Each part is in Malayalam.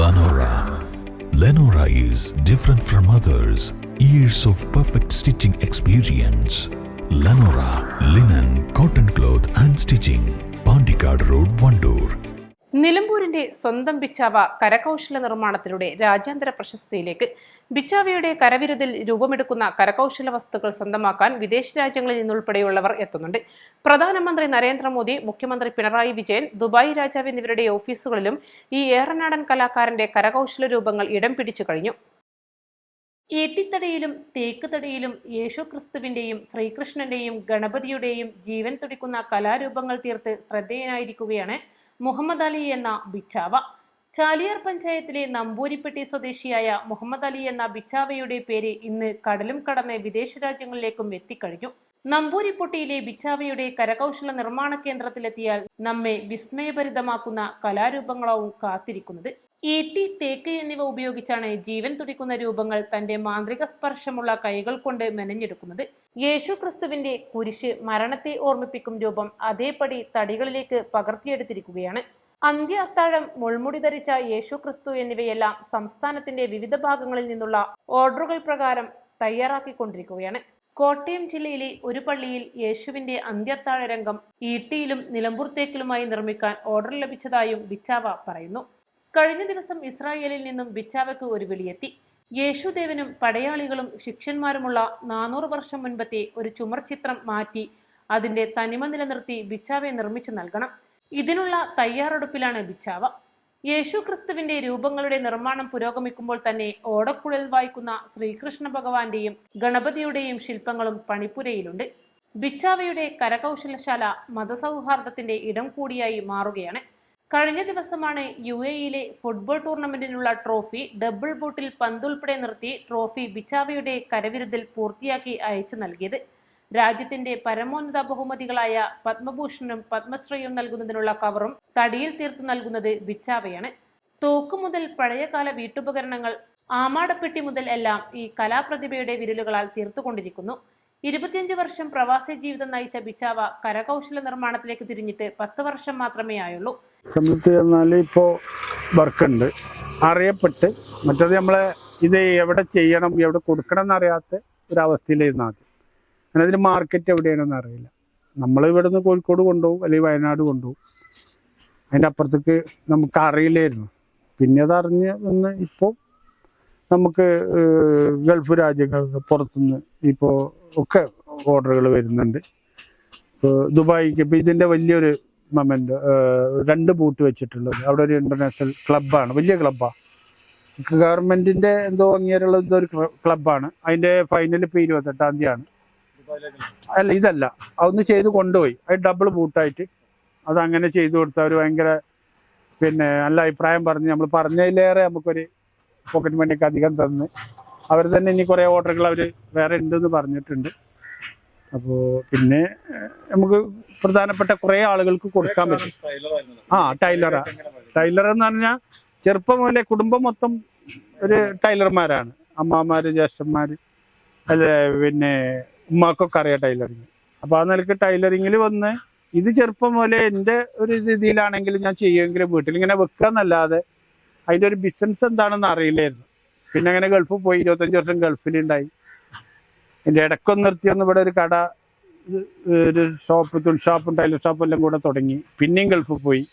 Lenora. Lenora is different from others. Years of perfect stitching experience. Lenora linen, cotton cloth and stitching. Pandikad Road, Vandoor. നിലമ്പൂരിന്റെ സ്വന്തം ബിച്ചാവ കരകൗശല നിർമ്മാണത്തിലൂടെ രാജ്യാന്തര പ്രശസ്തിയിലേക്ക്. ബിച്ചാവയുടെ കരവിരുതിൽ രൂപമെടുക്കുന്ന കരകൗശല വസ്തുക്കൾ സ്വന്തമാക്കാൻ വിദേശ രാജ്യങ്ങളിൽ നിന്നുൾപ്പെടെയുള്ളവർ എത്തുന്നുണ്ട്. പ്രധാനമന്ത്രി നരേന്ദ്രമോദി, മുഖ്യമന്ത്രി പിണറായി വിജയൻ, ദുബായ് രാജാവ് എന്നിവരുടെ ഓഫീസുകളിലും ഈ ഏറനാടൻ കലാകാരന്റെ കരകൗശല രൂപങ്ങൾ ഇടം പിടിച്ചു കഴിഞ്ഞു. ഈട്ടിത്തടിയിലും തേക്കുതടിയിലും യേശുക്രിസ്തുവിന്റെയും ശ്രീകൃഷ്ണന്റെയും ഗണപതിയുടെയും ജീവൻ തുടിക്കുന്ന കലാരൂപങ്ങൾ തീർത്ത് ശ്രദ്ധേയനായിരിക്കുകയാണ് മുഹമ്മദ് അലി എന്ന ബിച്ചാവ. ചാലിയാർ പഞ്ചായത്തിലെ നമ്പൂരിപ്പെട്ടി സ്വദേശിയായ മുഹമ്മദ് അലി എന്ന ബിച്ചാവയുടെ പേര് ഇന്ന് കടലും കടന്ന് വിദേശ രാജ്യങ്ങളിലേക്കും എത്തിക്കഴിഞ്ഞു. നമ്പൂരിപ്പൊട്ടിയിലെ ബിച്ചാവയുടെ കരകൗശല നിർമ്മാണ കേന്ദ്രത്തിലെത്തിയാൽ നമ്മെ വിസ്മയഭരിതമാക്കുന്ന കലാരൂപങ്ങളാവും കാത്തിരിക്കുന്നത്. ഈട്ടി, തേക്ക് എന്നിവ ഉപയോഗിച്ചാണ് ജീവൻ തുടിക്കുന്ന രൂപങ്ങൾ തന്റെ മാന്ത്രിക സ്പർശമുള്ള കൈകൾ കൊണ്ട് മെനഞ്ഞെടുക്കുന്നത്. യേശു ക്രിസ്തുവിന്റെ കുരിശ്, മരണത്തെ ഓർമ്മിപ്പിക്കും രൂപം അതേപടി തടികളിലേക്ക് പകർത്തിയെടുത്തിരിക്കുകയാണ്. അന്ത്യ അത്താഴം, മുൾമുടി ധരിച്ച യേശു ക്രിസ്തു എന്നിവയെല്ലാം സംസ്ഥാനത്തിന്റെ വിവിധ ഭാഗങ്ങളിൽ നിന്നുള്ള ഓർഡറുകൾ പ്രകാരം തയ്യാറാക്കിക്കൊണ്ടിരിക്കുകയാണ്. കോട്ടയം ജില്ലയിലെ ഒരു പള്ളിയിൽ യേശുവിന്റെ അന്ത്യത്താഴ രംഗം ഈട്ടിയിലും നിലമ്പൂർ തേക്കിലുമായി നിർമ്മിക്കാൻ ഓർഡർ ലഭിച്ചതായും ബിച്ചാവ പറയുന്നു. കഴിഞ്ഞ ദിവസം ഇസ്രായേലിൽ നിന്നും ബിച്ചാവയ്ക്ക് ഒരു വിളിയെത്തി. യേശുദേവനും പടയാളികളും ശിഷ്യന്മാരുമുള്ള 400 വർഷം മുൻപത്തെ ഒരു ചുമർ ചിത്രം മാറ്റി അതിന്റെ തനിമ നിലനിർത്തി ബിച്ചാവയെ നിർമ്മിച്ചു നൽകണം. ഇതിനുള്ള തയ്യാറെടുപ്പിലാണ് ബിച്ചാവ. യേശു ക്രിസ്തുവിന്റെ രൂപങ്ങളുടെ നിർമ്മാണം പുരോഗമിക്കുമ്പോൾ തന്നെ ഓടക്കുഴൽ വായിക്കുന്ന ശ്രീകൃഷ്ണ ഭഗവാന്റെയും ഗണപതിയുടെയും ശില്പങ്ങളും പണിപ്പുരയിലുണ്ട്. ബിച്ചാവയുടെ കരകൗശലശാല മതസൗഹാർദ്ദത്തിന്റെ ഇടം കൂടിയായി മാറുകയാണ്. കഴിഞ്ഞ ദിവസമാണ് UAE-യിലെ ഫുട്ബോൾ ടൂർണമെന്റിനുള്ള ട്രോഫി ഡബിൾ ബോട്ടിൽ പന്തുൾപ്പെടെ നിർത്തി ട്രോഫി ബിച്ചാവയുടെ കരവിരുതിൽ പൂർത്തിയാക്കി അയച്ചു നൽകിയത്. രാജ്യത്തിന്റെ പരമോന്നത ബഹുമതികളായ പത്മഭൂഷണും പത്മശ്രീയും നൽകുന്നതിനുള്ള കവറും തടിയിൽ തീർത്തു നൽകുന്നത് ബിച്ചാവയാണ്. തോക്ക് മുതൽ പഴയകാല വീട്ടുപകരണങ്ങൾ, ആമാടപ്പെട്ടി മുതൽ എല്ലാം ഈ കലാപ്രതിഭയുടെ വിരലുകളാൽ തീർത്തുകൊണ്ടിരിക്കുന്നു. 25 വർഷം പ്രവാസി ജീവിതം നയിച്ച ബിച്ചാവ കരകൗശല നിർമ്മാണത്തിലേക്ക് തിരിഞ്ഞിട്ട് 10 വർഷം മാത്രമേ ആയുള്ളൂ. ഇപ്പോ വർക്കുണ്ട്, അറിയപ്പെട്ട് മറ്റത് നമ്മളെ ഇത് എവിടെ ചെയ്യണം, എവിടെ കൊടുക്കണം എന്നറിയാത്ത ഒരവസ്ഥയിലായിരുന്നു ആദ്യം. അങ്ങനെ അതിന് മാർക്കറ്റ് എവിടെയാണെന്ന് അറിയില്ല. നമ്മൾ ഇവിടെ നിന്ന് കോഴിക്കോട് കൊണ്ടുപോകും, അല്ലെങ്കിൽ വയനാട് കൊണ്ടുപോകും. അതിൻ്റെ അപ്പുറത്തേക്ക് നമുക്ക് അറിയില്ലായിരുന്നു. പിന്നെ അതറിഞ്ഞ് വന്ന് ഇപ്പോൾ നമുക്ക് ഗൾഫ് രാജ്യങ്ങൾക്ക് പുറത്തുനിന്ന് ഇപ്പോൾ ഒക്കെ ഓർഡറുകൾ വരുന്നുണ്ട്. ഇപ്പോൾ ദുബായിക്ക് ഇപ്പോൾ ഇതിൻ്റെ വലിയൊരു മൊമെൻ്റ് 2 ബൂട്ട് വെച്ചിട്ടുള്ളത് അവിടെ ഒരു ഇൻ്റർനാഷണൽ ക്ലബ്ബാണ്, വലിയ ക്ലബ്ബാണ്. ഗവൺമെൻറ്റിൻ്റെ എന്തോ അംഗീകാരമുള്ള ഇതൊരു ക്ലബ്ബാണ്. അതിൻ്റെ ഫൈനൽ ഇപ്പോൾ 28-ാം തീയതിയാണ്. അല്ല, ഇതല്ല, അതൊന്ന് ചെയ്ത് കൊണ്ടുപോയി. അത് ഡബിൾ ബൂട്ടായിട്ട് അതങ്ങനെ ചെയ്തു കൊടുത്ത അവർ ഭയങ്കര നല്ല അഭിപ്രായം പറഞ്ഞ്, നമ്മൾ പറഞ്ഞതിലേറെ നമുക്കൊരു പോക്കറ്റ് മണിയൊക്കെ അധികം തന്ന് അവർ തന്നെ ഇനി കുറേ ഓർഡറുകൾ അവർ വേറെ ഉണ്ടെന്ന് പറഞ്ഞിട്ടുണ്ട്. അപ്പോൾ പിന്നെ നമുക്ക് പ്രധാനപ്പെട്ട കുറേ ആളുകൾക്ക് കൊടുക്കാൻ പറ്റും. ടൈലർ എന്ന് പറഞ്ഞാൽ ചെറുപ്പം മുതലേ കുടുംബം മൊത്തം ഒരു ടൈലർമാരാണ്. അമ്മമാർ, ജ്യേഷ്ഠന്മാർ, അല്ലെ പിന്നെ ഉമ്മാക്കൊക്കെ അറിയാം ടൈലറിങ്. അപ്പോൾ ആ നിലക്ക് ടൈലറിങ്ങിൽ വന്ന് ഇത് ചെറുപ്പം മുതലേ എൻ്റെ ഒരു രീതിയിലാണെങ്കിലും ഞാൻ ചെയ്യുമെങ്കിലും വീട്ടിലിങ്ങനെ വെക്കുക എന്നല്ലാതെ അതിൻ്റെ ഒരു ബിസിനസ് എന്താണെന്ന് അറിയില്ലായിരുന്നു. പിന്നെ അങ്ങനെ ഗൾഫിൽ പോയി, 25 വർഷം ഗൾഫിലുണ്ടായി. എൻ്റെ ഇടയ്ക്കൊന്ന് നിർത്തിയൊന്ന് ഇവിടെ ഒരു കട, ഒരു ഷോപ്പ്, തുണി ഷോപ്പും ടൈലർ ഷോപ്പും എല്ലാം കൂടെ തുടങ്ങി. പിന്നെയും ഗൾഫിൽ പോയി.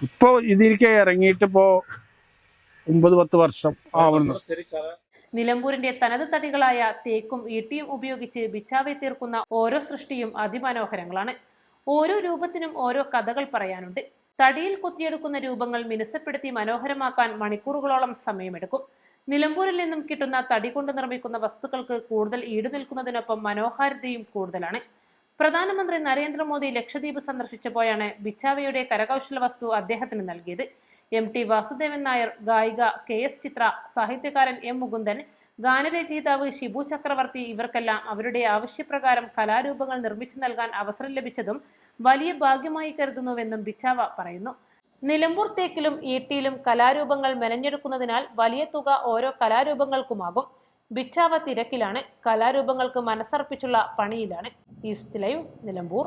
ഇപ്പോൾ ഇതിലേക്ക് ഇറങ്ങിയിട്ടിപ്പോൾ 9-10 വർഷം ആവുന്നു. നിലമ്പൂരിന്റെ തനത് തടികളായ തേക്കും ഈട്ടിയും ഉപയോഗിച്ച് ബിച്ചാവയെ തീർക്കുന്ന ഓരോ സൃഷ്ടിയും അതിമനോഹരങ്ങളാണ്. ഓരോ രൂപത്തിനും ഓരോ കഥകൾ പറയാനുണ്ട്. തടിയിൽ കൊത്തിയെടുക്കുന്ന രൂപങ്ങൾ മിനുസപ്പെടുത്തി മനോഹരമാക്കാൻ മണിക്കൂറുകളോളം സമയമെടുക്കും. നിലമ്പൂരിൽ നിന്നും കിട്ടുന്ന തടി കൊണ്ട് നിർമ്മിക്കുന്ന വസ്തുക്കൾക്ക് കൂടുതൽ ഈടുനിൽക്കുന്നതിനൊപ്പം മനോഹാരിതയും കൂടുതലാണ്. പ്രധാനമന്ത്രി നരേന്ദ്രമോദി ലക്ഷദ്വീപ് സന്ദർശിച്ചപ്പോഴാണ് ബിച്ചാവയുടെ കരകൗശല വസ്തു അദ്ദേഹത്തിന് നൽകിയത്. MT വാസുദേവൻ നായർ, ഗായിക KS ചിത്ര, സാഹിത്യകാരൻ M മുകുന്ദൻ, ഗാനരചയിതാവ് ഷിബു ചക്രവർത്തി ഇവർക്കെല്ലാം അവരുടെ ആവശ്യപ്രകാരം കലാരൂപങ്ങൾ നിർമ്മിച്ചു നൽകാൻ അവസരം ലഭിച്ചതും വലിയ ഭാഗ്യമായി കരുതുന്നുവെന്നും ബിച്ചാവ പറയുന്നു. നിലമ്പൂർ തേക്കിലും ഈട്ടിയിലും കലാരൂപങ്ങൾ മെനഞ്ഞെടുക്കുന്നതിനാൽ വലിയ തുക ഓരോ കലാരൂപങ്ങൾക്കുമാകും. ബിച്ചാവ തിരക്കിലാണ്. കലാരൂപങ്ങൾക്ക് മനസ്സർപ്പിച്ചുള്ള പണിയിലാണ്. East live, Nilambur.